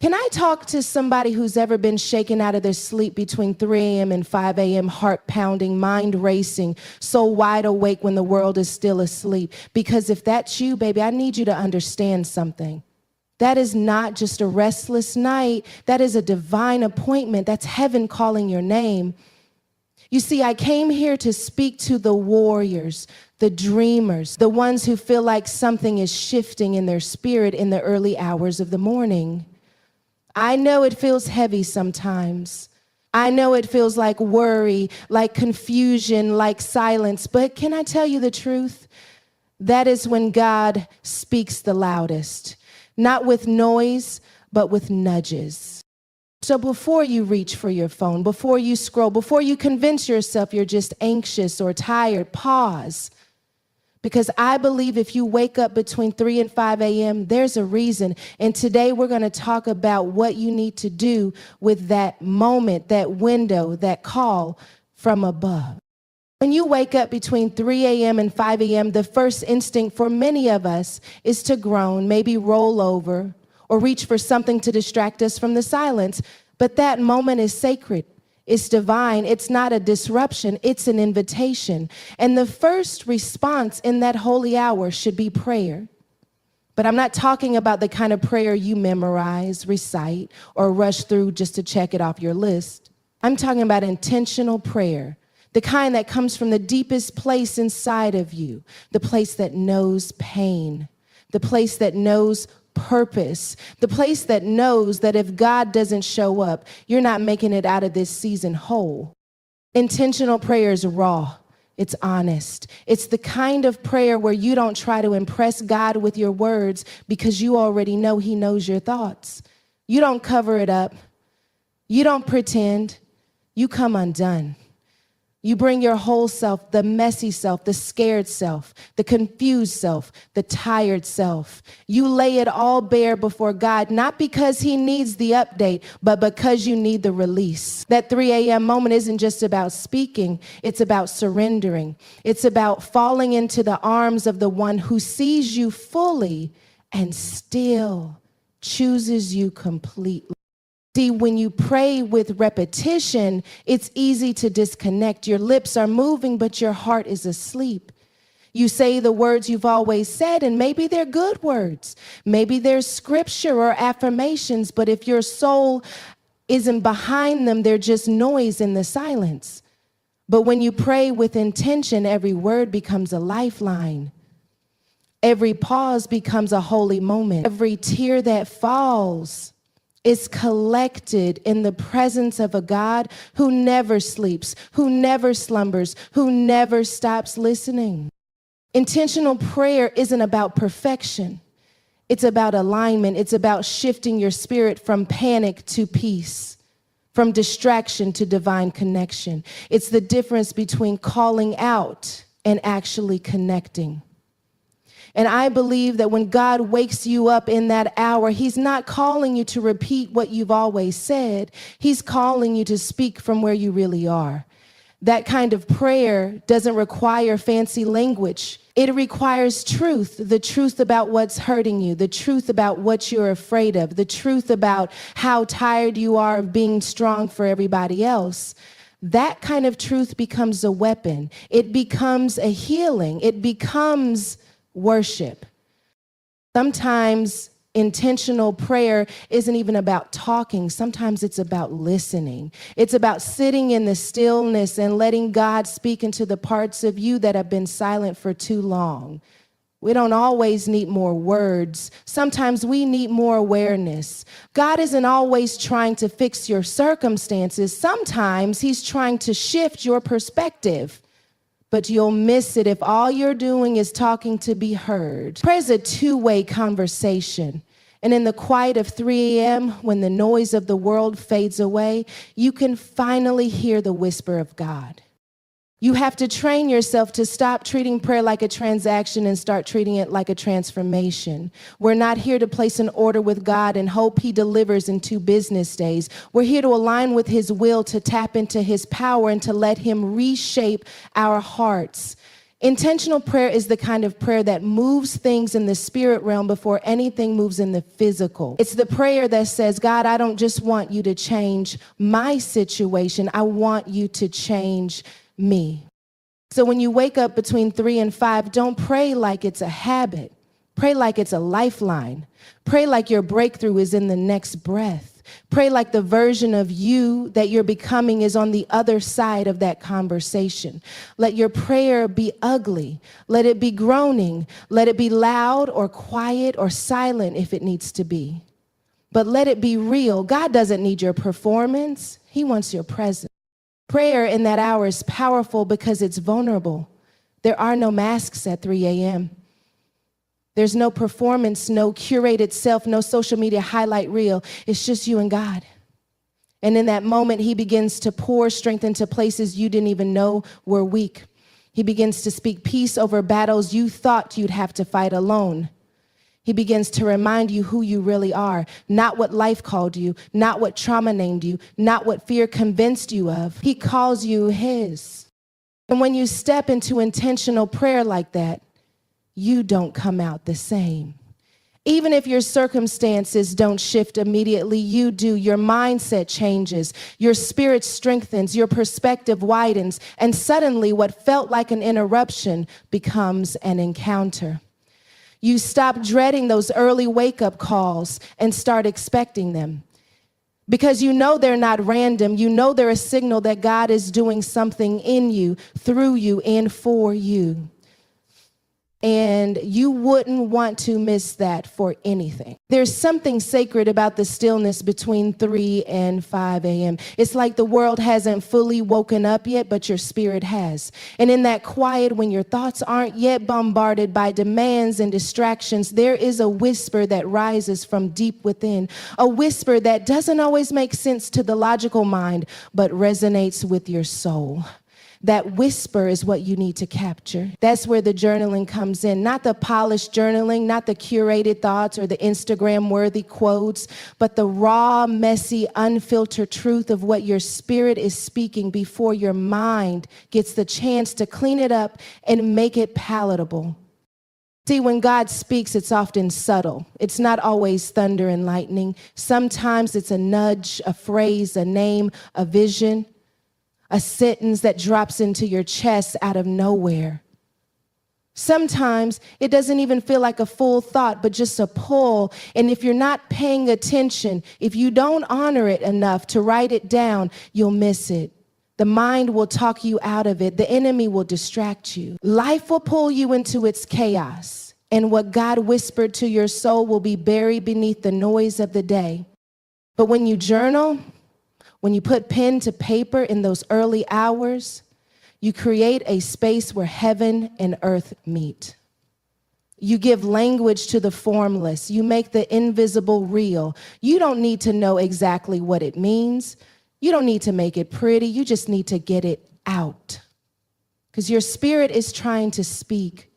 Can I talk to somebody who's ever been shaken out of their sleep between 3 a.m. and 5 a.m., heart pounding, mind racing, so wide awake when the world is still asleep? Because if that's you, baby, I need you to understand something. That is not just a restless night. That is a divine appointment. That's heaven calling your name. You see, I came here to speak to the warriors, the dreamers, the ones who feel like something is shifting in their spirit in the early hours of the morning. I know it feels heavy sometimes. I know it feels like worry, like confusion, like silence. But can I tell you the truth? That is when God speaks the loudest, not with noise, but with nudges. So before you reach for your phone, before you scroll, before you convince yourself you're just anxious or tired, pause. Because I believe if you wake up between 3 and 5 a.m., there's a reason. And today we're going to talk about what you need to do with that moment, that window, that call from above. When you wake up between 3 a.m. and 5 a.m., the first instinct for many of us is to groan, maybe roll over, or reach for something to distract us from the silence. But that moment is sacred. It's divine. It's not a disruption. It's an invitation. And the first response in that holy hour should be prayer. But I'm not talking about the kind of prayer you memorize, recite, or rush through just to check it off your list. I'm talking about intentional prayer, the kind that comes from the deepest place inside of you, the place that knows pain, the place that knows purpose, the place that knows that if God doesn't show up, you're not making it out of this season whole. Intentional prayer is raw. It's honest. It's the kind of prayer where you don't try to impress God with your words because you already know He knows your thoughts. You don't cover it up. You don't pretend. You come undone. You bring your whole self, the messy self, the scared self, the confused self, the tired self. You lay it all bare before God, not because He needs the update, but because you need the release. That 3 a.m. moment isn't just about speaking. It's about surrendering. It's about falling into the arms of the one who sees you fully and still chooses you completely. See, when you pray with repetition, it's easy to disconnect. Your lips are moving, but your heart is asleep. You say the words you've always said, and maybe they're good words. Maybe there's scripture or affirmations, but if your soul isn't behind them, they're just noise in the silence. But when you pray with intention, every word becomes a lifeline. Every pause becomes a holy moment. Every tear that falls is collected in the presence of a God who never sleeps, who never slumbers, who never stops listening. Intentional prayer isn't about perfection. It's about alignment. It's about shifting your spirit from panic to peace, from distraction to divine connection. It's the difference between calling out and actually connecting. And I believe that when God wakes you up in that hour, He's not calling you to repeat what you've always said. He's calling you to speak from where you really are. That kind of prayer doesn't require fancy language. It requires truth, the truth about what's hurting you, the truth about what you're afraid of, the truth about how tired you are of being strong for everybody else. That kind of truth becomes a weapon. It becomes a healing. It becomes worship. Sometimes intentional prayer isn't even about talking. Sometimes it's about listening. It's about sitting in the stillness and letting God speak into the parts of you that have been silent for too long. We don't always need more words. Sometimes we need more awareness. God isn't always trying to fix your circumstances. Sometimes He's trying to shift your perspective. But you'll miss it if all you're doing is talking to be heard. Prayer is a two-way conversation. And in the quiet of 3 a.m., when the noise of the world fades away, you can finally hear the whisper of God. You have to train yourself to stop treating prayer like a transaction and start treating it like a transformation. We're not here to place an order with God and hope He delivers in 2 business days. We're here to align with His will, to tap into His power, and to let Him reshape our hearts. Intentional prayer is the kind of prayer that moves things in the spirit realm before anything moves in the physical. It's the prayer that says, God, I don't just want you to change my situation. I want you to change me. So when you wake up between 3 and 5, don't pray like it's a habit. Pray like it's a lifeline. Pray like your breakthrough is in the next breath. Pray like the version of you that you're becoming is on the other side of that conversation. Let your prayer be ugly. Let it be groaning. Let it be loud or quiet or silent if it needs to be. But let it be real. God doesn't need your performance. He wants your presence. Prayer in that hour is powerful because it's vulnerable. There are no masks at 3 a.m. There's no performance, no curated self, no social media highlight reel. It's just you and God. And in that moment, he begins to pour strength into places you didn't even know were weak. He begins to speak peace over battles you thought you'd have to fight alone. He begins to remind you who you really are, not what life called you, not what trauma named you, not what fear convinced you of. He calls you his. And when you step into intentional prayer like that, you don't come out the same. Even if your circumstances don't shift immediately, you do. Your mindset changes, your spirit strengthens, your perspective widens, and suddenly what felt like an interruption becomes an encounter. You stop dreading those early wake-up calls and start expecting them. Because you know they're not random. You know they're a signal that God is doing something in you, through you, and for you. And you wouldn't want to miss that for anything. There's something sacred about the stillness between 3 and 5 a.m. It's like the world hasn't fully woken up yet, but your spirit has. And in that quiet, when your thoughts aren't yet bombarded by demands and distractions, there is a whisper that rises from deep within, a whisper that doesn't always make sense to the logical mind, but resonates with your soul. That whisper is what you need to capture. That's where the journaling comes in. Not the polished journaling, not the curated thoughts or the Instagram-worthy quotes, but the raw, messy, unfiltered truth of what your spirit is speaking before your mind gets the chance to clean it up and make it palatable. See, when God speaks, it's often subtle. It's not always thunder and lightning. Sometimes it's a nudge, a phrase, a name, a vision. A sentence that drops into your chest out of nowhere. Sometimes it doesn't even feel like a full thought, but just a pull. And if you're not paying attention, if you don't honor it enough to write it down, you'll miss it. The mind will talk you out of it. The enemy will distract you. Life will pull you into its chaos. And what God whispered to your soul will be buried beneath the noise of the day. But when you journal, when you put pen to paper in those early hours, you create a space where heaven and earth meet. You give language to the formless. You make the invisible real. You don't need to know exactly what it means. You don't need to make it pretty. You just need to get it out. Because your spirit is trying to speak.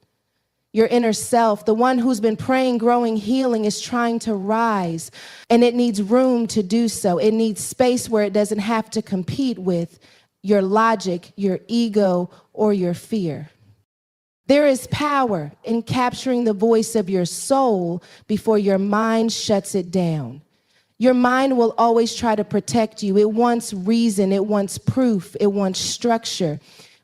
Your inner self, the one who's been praying, growing, healing, is trying to rise, and it needs room to do so. It needs space where it doesn't have to compete with your logic, your ego, or your fear. There is power in capturing the voice of your soul before your mind shuts it down. Your mind will always try to protect you. It wants reason, it wants proof, it wants structure.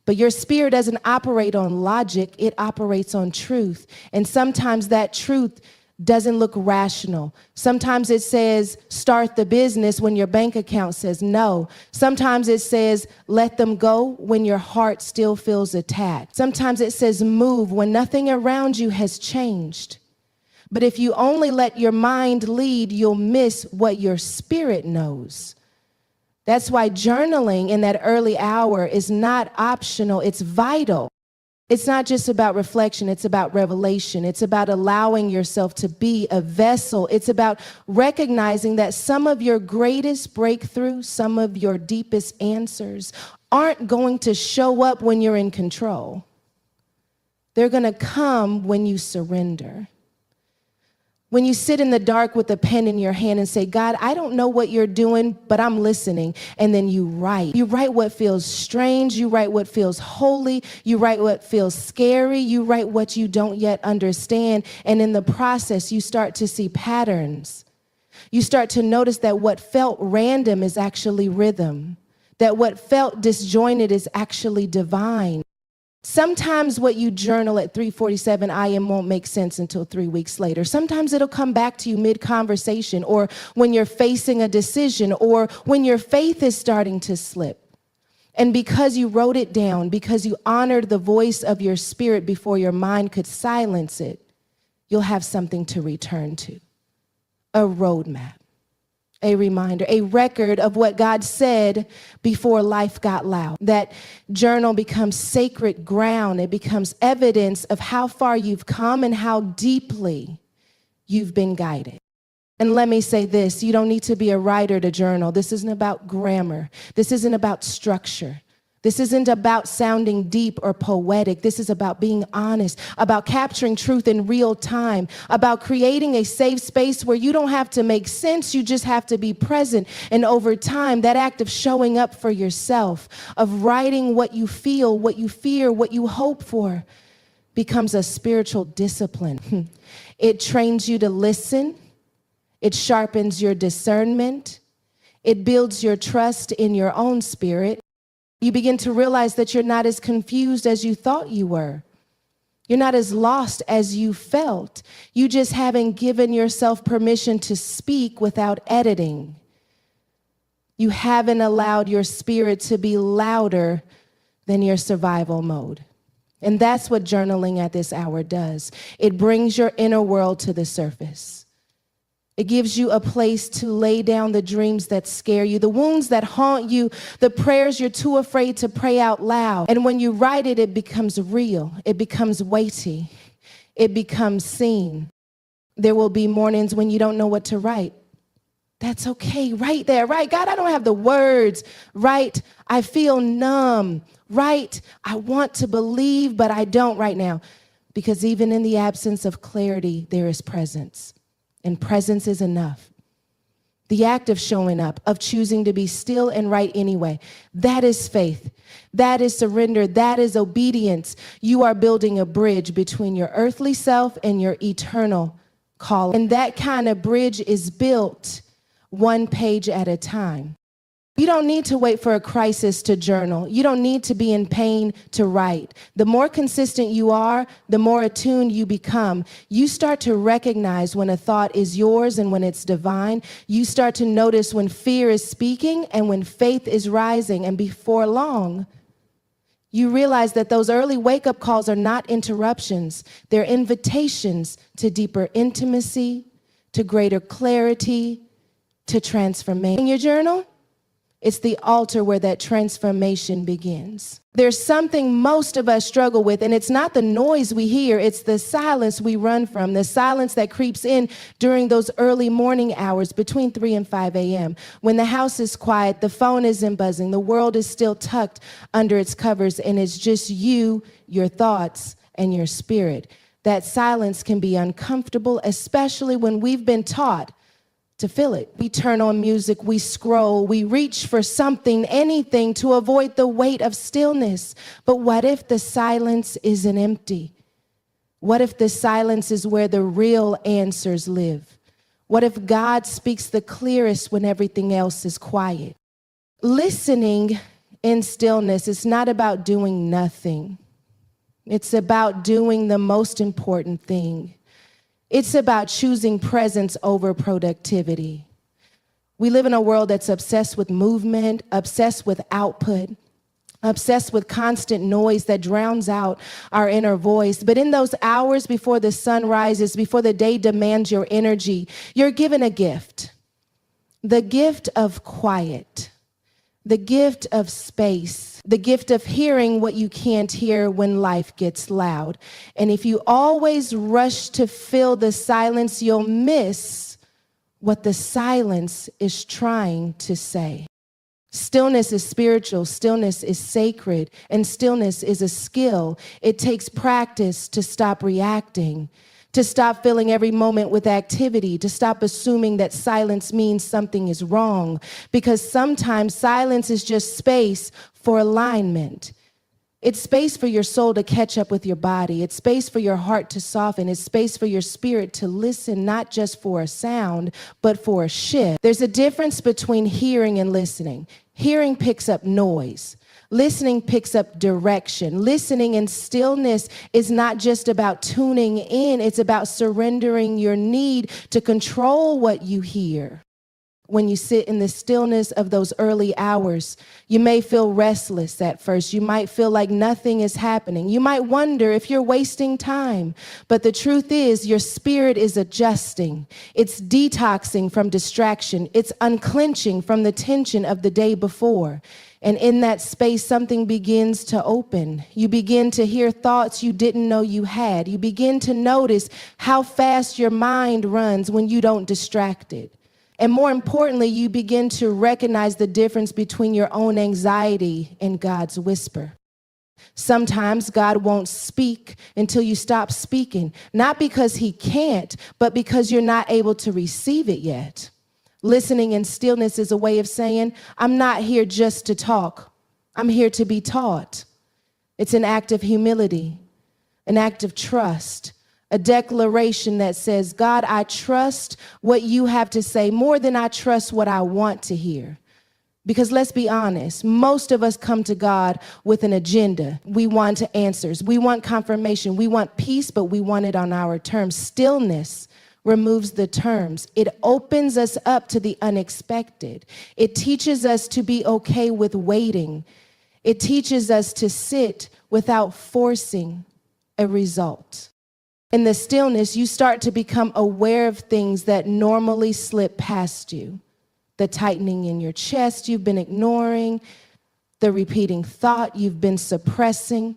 But your spirit doesn't operate on logic, it operates on truth. And sometimes that truth doesn't look rational. Sometimes it says, start the business when your bank account says no. Sometimes it says, let them go when your heart still feels attacked. Sometimes it says, move when nothing around you has changed. But if you only let your mind lead, you'll miss what your spirit knows. That's why journaling in that early hour is not optional, it's vital. It's not just about reflection, it's about revelation. It's about allowing yourself to be a vessel. It's about recognizing that some of your greatest breakthroughs, some of your deepest answers aren't going to show up when you're in control. They're going to come when you surrender. When you sit in the dark with a pen in your hand and say, God, I don't know what you're doing, but I'm listening. And then you write. You write what feels strange. You write what feels holy. You write what feels scary. You write what you don't yet understand. And in the process, you start to see patterns. You start to notice that what felt random is actually rhythm. That what felt disjointed is actually divine. Sometimes what you journal at 3:47 a.m. won't make sense until 3 weeks later. Sometimes it'll come back to you mid-conversation, or when you're facing a decision, or when your faith is starting to slip. And because you wrote it down, because you honored the voice of your spirit before your mind could silence it, you'll have something to return to. A roadmap. A reminder, a record of what God said before life got loud. That journal becomes sacred ground. It becomes evidence of how far you've come and how deeply you've been guided. And let me say this, you don't need to be a writer to journal. This isn't about grammar. This isn't about structure. This isn't about sounding deep or poetic. This is about being honest, about capturing truth in real time, about creating a safe space where you don't have to make sense, you just have to be present. And over time, that act of showing up for yourself, of writing what you feel, what you fear, what you hope for, becomes a spiritual discipline. It trains you to listen. It sharpens your discernment. It builds your trust in your own spirit. You begin to realize that you're not as confused as you thought you were. You're not as lost as you felt. You just haven't given yourself permission to speak without editing. You haven't allowed your spirit to be louder than your survival mode. And that's what journaling at this hour does. It brings your inner world to the surface. It gives you a place to lay down the dreams that scare you, the wounds that haunt you, the prayers you're too afraid to pray out loud. And when you write it, it becomes real. It becomes weighty. It becomes seen. There will be mornings when you don't know what to write. That's okay. Right there. Right. God, I don't have the words. Right. I feel numb. Right. I want to believe, but I don't right now. Because even in the absence of clarity, there is presence. And presence is enough. The act of showing up, of choosing to be still and right anyway, that is faith. That is surrender. That is obedience. You are building a bridge between your earthly self and your eternal call. And that kind of bridge is built one page at a time. You don't need to wait for a crisis to journal. You don't need to be in pain to write. The more consistent you are, the more attuned you become. You start to recognize when a thought is yours and when it's divine. You start to notice when fear is speaking and when faith is rising. And before long, you realize that those early wake-up calls are not interruptions. They're invitations to deeper intimacy, to greater clarity, to transformation. In your journal, it's the altar where that transformation begins. There's something most of us struggle with, and it's not the noise we hear, it's the silence we run from, the silence that creeps in during those early morning hours between 3 and 5 a.m. When the house is quiet, the phone isn't buzzing, the world is still tucked under its covers, and it's just you, your thoughts, and your spirit. That silence can be uncomfortable, especially when we've been taught to feel it. We turn on music, we scroll, we reach for something, anything to avoid the weight of stillness. But what if the silence isn't empty? What if the silence is where the real answers live? What if God speaks the clearest when everything else is quiet? Listening in stillness is not about doing nothing. It's about doing the most important thing. It's about choosing presence over productivity. We live in a world that's obsessed with movement, obsessed with output, obsessed with constant noise that drowns out our inner voice. But in those hours before the sun rises, before the day demands your energy, you're given a gift. The gift of quiet, the gift of space, the gift of hearing what you can't hear when life gets loud. And if you always rush to fill the silence, you'll miss what the silence is trying to say. Stillness is spiritual, stillness is sacred, and stillness is a skill. It takes practice to stop reacting, to stop filling every moment with activity, to stop assuming that silence means something is wrong, because sometimes silence is just space for alignment. It's space for your soul to catch up with your body. It's space for your heart to soften. It's space for your spirit to listen, not just for a sound, but for a shift. There's a difference between hearing and listening. Hearing picks up noise. Listening picks up direction. Listening in stillness is not just about tuning in. It's about surrendering your need to control what you hear. When you sit in the stillness of those early hours, you may feel restless at first. You might feel like nothing is happening. You might wonder if you're wasting time. But the truth is, your spirit is adjusting. It's detoxing from distraction. It's unclenching from the tension of the day before. And in that space, something begins to open. You begin to hear thoughts you didn't know you had. You begin to notice how fast your mind runs when you don't distract it. And more importantly, you begin to recognize the difference between your own anxiety and God's whisper. Sometimes God won't speak until you stop speaking, not because he can't, but because you're not able to receive it yet. Listening in stillness is a way of saying, I'm not here just to talk. I'm here to be taught. It's an act of humility, an act of trust. A declaration that says, God, I trust what you have to say more than I trust what I want to hear. Because let's be honest, most of us come to God with an agenda. We want answers. We want confirmation. We want peace, but we want it on our terms. Stillness removes the terms. It opens us up to the unexpected. It teaches us to be okay with waiting. It teaches us to sit without forcing a result. In the stillness, you start to become aware of things that normally slip past you. The tightening in your chest you've been ignoring, the repeating thought you've been suppressing,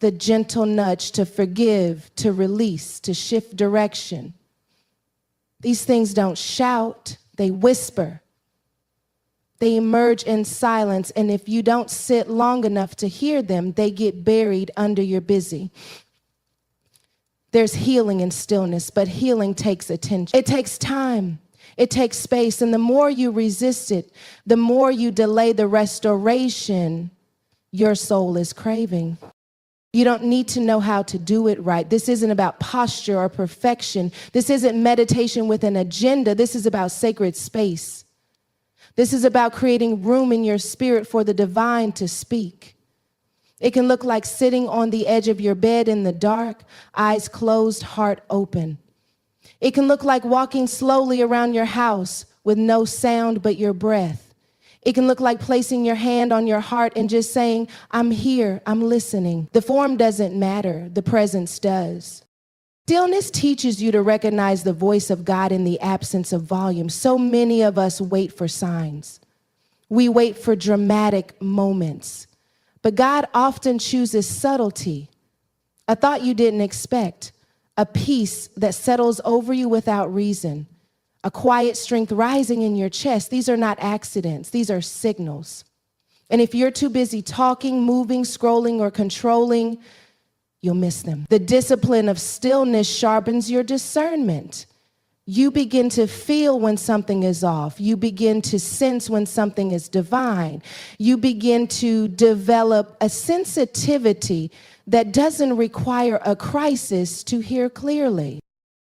the gentle nudge to forgive, to release, to shift direction. These things don't shout, they whisper. They emerge in silence, and if you don't sit long enough to hear them, they get buried under your busy. There's healing in stillness, but healing takes attention. It takes time. It takes space. And the more you resist it, the more you delay the restoration your soul is craving. You don't need to know how to do it right. This isn't about posture or perfection. This isn't meditation with an agenda. This is about sacred space. This is about creating room in your spirit for the divine to speak. It can look like sitting on the edge of your bed in the dark, eyes closed, heart open. It can look like walking slowly around your house with no sound but your breath. It can look like placing your hand on your heart and just saying, I'm here, I'm listening. The form doesn't matter, the presence does. Stillness teaches you to recognize the voice of God in the absence of volume. So many of us wait for signs. We wait for dramatic moments. But God often chooses subtlety, a thought you didn't expect, a peace that settles over you without reason, a quiet strength rising in your chest. These are not accidents. These are signals. And if you're too busy talking, moving, scrolling, or controlling, you'll miss them. The discipline of stillness sharpens your discernment. You begin to feel when something is off. You begin to sense when something is divine. You begin to develop a sensitivity that doesn't require a crisis to hear clearly.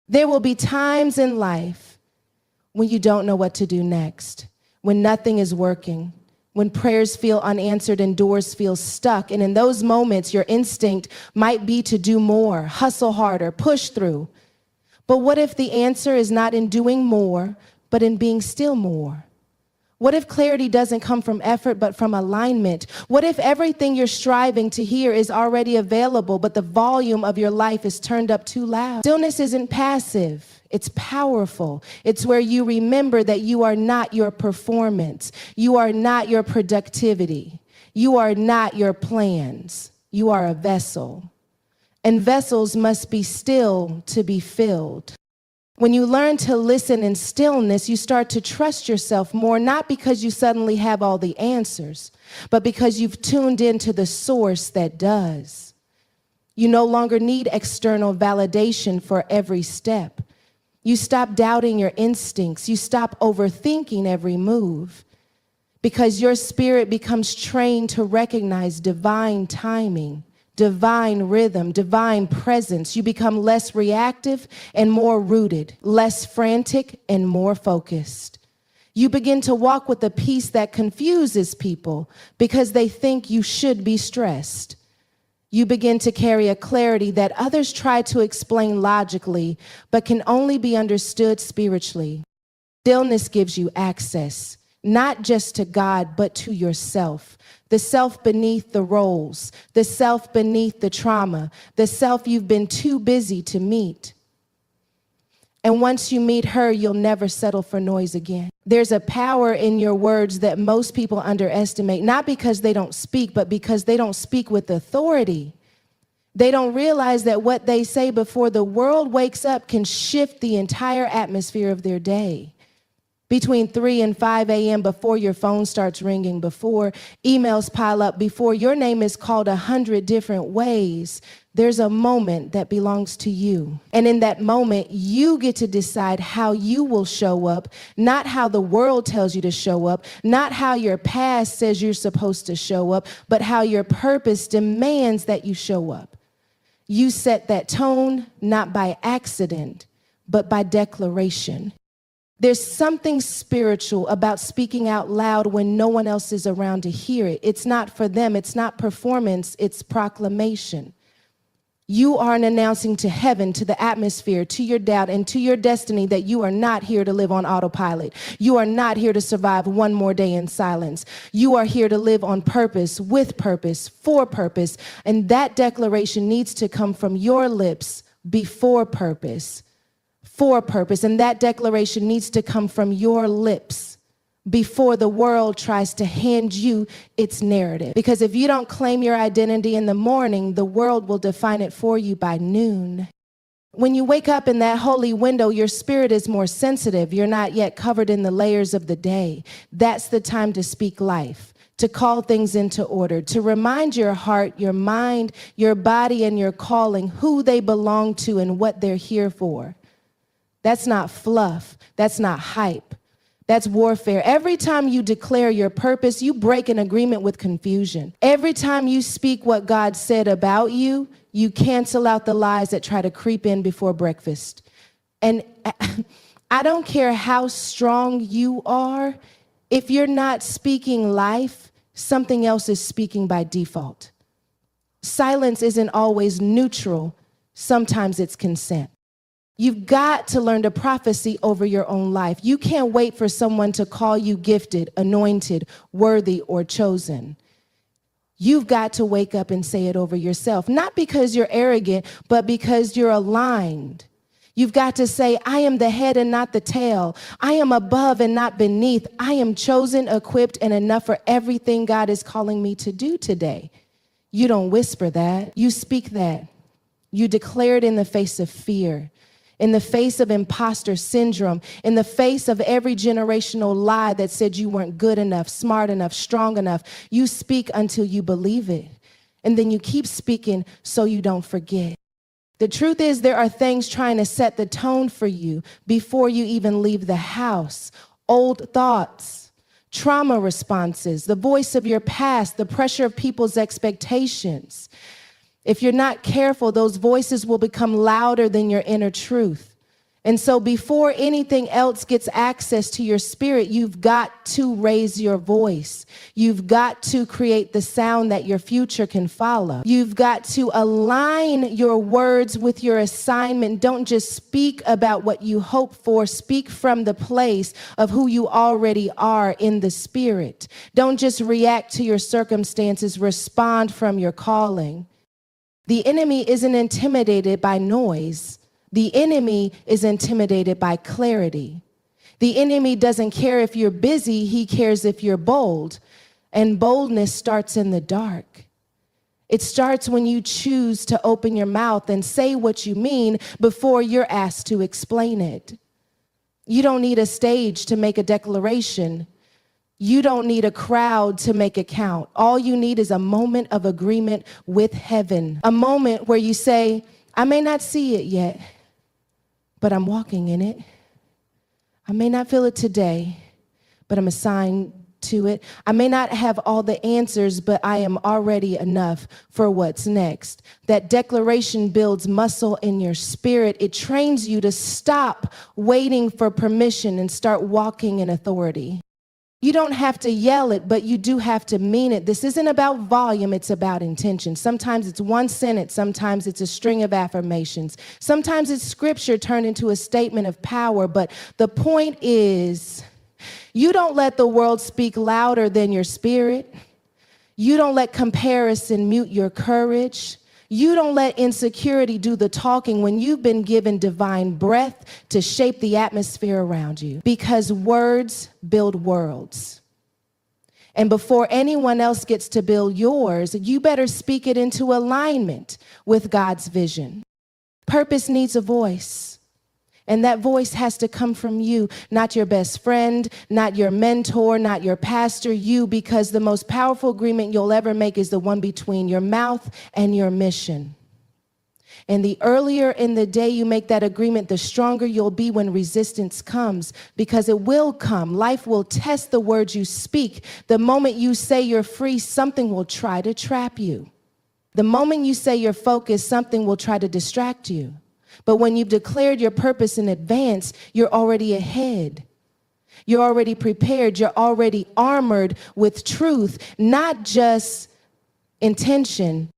There will be times in life when you don't know what to do next, when nothing is working, when prayers feel unanswered and doors feel stuck. And in those moments, your instinct might be to do more, hustle harder, push through. But what if the answer is not in doing more, but in being still more? What if clarity doesn't come from effort, but from alignment? What if everything you're striving to hear is already available, but the volume of your life is turned up too loud? Stillness isn't passive. It's powerful. It's where you remember that you are not your performance. You are not your productivity. You are not your plans. You are a vessel. And vessels must be still to be filled. When you learn to listen in stillness, you start to trust yourself more, not because you suddenly have all the answers, but because you've tuned into the source that does. You no longer need external validation for every step. You stop doubting your instincts. You stop overthinking every move because your spirit becomes trained to recognize divine timing, divine rhythm, divine presence. You become less reactive and more rooted, less frantic and more focused. You begin to walk with a peace that confuses people because they think you should be stressed. You begin to carry a clarity that others try to explain logically, but can only be understood spiritually. Stillness gives you access, not just to God, but to yourself. The self beneath the roles, the self beneath the trauma, the self you've been too busy to meet. And once you meet her, you'll never settle for noise again. There's a power in your words that most people underestimate, not because they don't speak, but because they don't speak with authority. They don't realize that what they say before the world wakes up can shift the entire atmosphere of their day. Between 3 and 5 a.m., before your phone starts ringing, before emails pile up, before your name is called 100 different ways, there's a moment that belongs to you. And in that moment, you get to decide how you will show up, not how the world tells you to show up, not how your past says you're supposed to show up, but how your purpose demands that you show up. You set that tone, not by accident, but by declaration. There's something spiritual about speaking out loud when no one else is around to hear it. It's not for them. It's not performance. It's proclamation. You are announcing to heaven, to the atmosphere, to your doubt, and to your destiny that you are not here to live on autopilot. You are not here to survive one more day in silence. You are here to live on purpose, with purpose, for purpose. And that declaration needs to come from your lips before purpose. For purpose, and that declaration needs to come from your lips before the world tries to hand you its narrative. Because if you don't claim your identity in the morning, the world will define it for you by noon. When you wake up in that holy window, your spirit is more sensitive. You're not yet covered in the layers of the day. That's the time to speak life, to call things into order, to remind your heart, your mind, your body, and your calling who they belong to and what they're here for. That's not fluff. That's not hype. That's warfare. Every time you declare your purpose, you break an agreement with confusion. Every time you speak what God said about you, you cancel out the lies that try to creep in before breakfast. And I don't care how strong you are, if you're not speaking life, something else is speaking by default. Silence isn't always neutral. Sometimes it's consent. You've got to learn to prophecy over your own life. You can't wait for someone to call you gifted, anointed, worthy, or chosen. You've got to wake up and say it over yourself, not because you're arrogant, but because you're aligned. You've got to say, I am the head and not the tail. I am above and not beneath. I am chosen, equipped, and enough for everything God is calling me to do today. You don't whisper that. You speak that. You declare it in the face of fear, in the face of imposter syndrome, in the face of every generational lie that said you weren't good enough, smart enough, strong enough. You speak until you believe it. And then you keep speaking so you don't forget. The truth is, there are things trying to set the tone for you before you even leave the house. Old thoughts, trauma responses, the voice of your past, the pressure of people's expectations. If you're not careful, those voices will become louder than your inner truth. And so before anything else gets access to your spirit, you've got to raise your voice. You've got to create the sound that your future can follow. You've got to align your words with your assignment. Don't just speak about what you hope for. Speak from the place of who you already are in the spirit. Don't just react to your circumstances. Respond from your calling. The enemy isn't intimidated by noise. The enemy is intimidated by clarity. The enemy doesn't care if you're busy, he cares if you're bold. And boldness starts in the dark. It starts when you choose to open your mouth and say what you mean before you're asked to explain it. You don't need a stage to make a declaration. You don't need a crowd to make it count. All you need is a moment of agreement with heaven. A moment where you say, I may not see it yet, but I'm walking in it. I may not feel it today, but I'm assigned to it. I may not have all the answers, but I am already enough for what's next. That declaration builds muscle in your spirit. It trains you to stop waiting for permission and start walking in authority. You don't have to yell it, but you do have to mean it. This isn't about volume, it's about intention. Sometimes it's one sentence, sometimes it's a string of affirmations. Sometimes it's scripture turned into a statement of power, but the point is, you don't let the world speak louder than your spirit. You don't let comparison mute your courage. You don't let insecurity do the talking when you've been given divine breath to shape the atmosphere around you. Because words build worlds. And before anyone else gets to build yours, you better speak it into alignment with God's vision. Purpose needs a voice. And that voice has to come from you, not your best friend, not your mentor, not your pastor, you, because the most powerful agreement you'll ever make is the one between your mouth and your mission. And the earlier in the day you make that agreement, the stronger you'll be when resistance comes, because it will come. Life will test the words you speak. The moment you say you're free, something will try to trap you. The moment you say you're focused, something will try to distract you. But when you've declared your purpose in advance, you're already ahead. You're already prepared. You're already armored with truth, not just intention.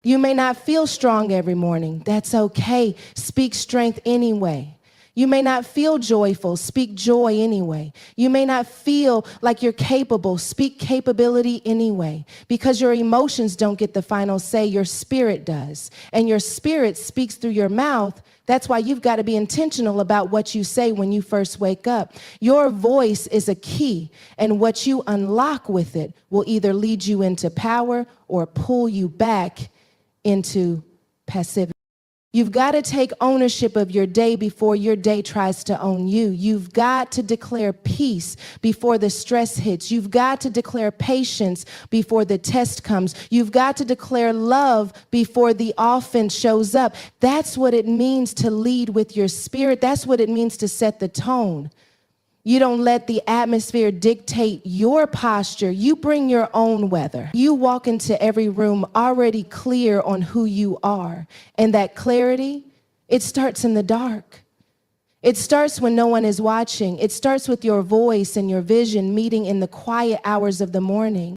You may not feel strong every morning. That's okay. Speak strength anyway. You may not feel joyful. Speak joy anyway. You may not feel like you're capable. Speak capability anyway. Because your emotions don't get the final say. Your spirit does. And your spirit speaks through your mouth. That's why you've got to be intentional about what you say when you first wake up. Your voice is a key, and what you unlock with it will either lead you into power or pull you back into passivity. You've got to take ownership of your day before your day tries to own you. You've got to declare peace before the stress hits. You've got to declare patience before the test comes. You've got to declare love before the offense shows up. That's what it means to lead with your spirit. That's what it means to set the tone. You don't let the atmosphere dictate your posture. You bring your own weather. You walk into every room already clear on who you are. And that clarity, it starts in the dark. It starts when no one is watching. It starts with your voice and your vision meeting in the quiet hours of the morning.